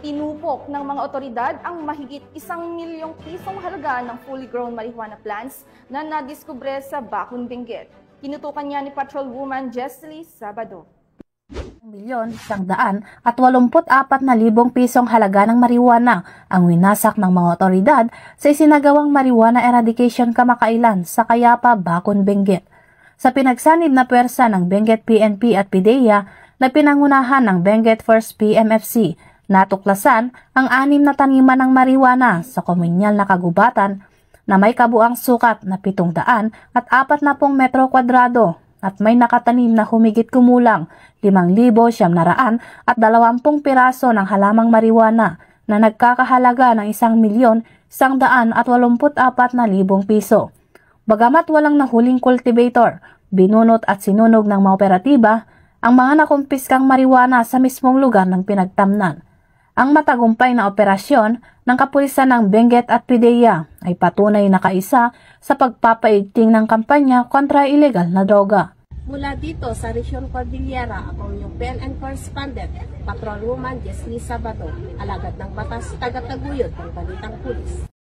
Tinupok ng mga otoridad ang mahigit 1 milyong pisong halaga ng fully grown marijuana plants na nadiskubre sa Bacon, Benguet. Kinutukan niya ni Patrolwoman Jesly Sabado. 1,184,000 pisong halaga ng marijuana ang winasak ng mga otoridad sa isinagawang marijuana eradication kamakailan sa Cayapa, Bacon, Benguet. Sa pinagsanib na puwersa ng Benguet PNP at PIDEA na pinangunahan ng Benguet First PMFC, natuklasan ang 6 na taniman ng marijuana sa komunyal na kagubatan na may kabuang sukat na 740 metro kwadrado at may nakatanim na humigit kumulang 5,920 piraso ng halamang marijuana na nagkakahalaga ng 1,184,000 piso. Bagamat walang nahuling cultivator, binunot at sinunog ng mga operatiba ang mga nakumpiskang marijuana sa mismong lugar ng pinagtamnan. Ang matagumpay na operasyon ng kapulisan ng Benguet at PIDEA ay patunay na kaisa sa pagpapaigting ng kampanya kontra ilegal na droga. Mula dito sa Region Cordillera, ako yung PNN correspondent, Patrolwoman Jesly Sabado, alagad ng batas, taga-taguyod ng Balitang Pulis.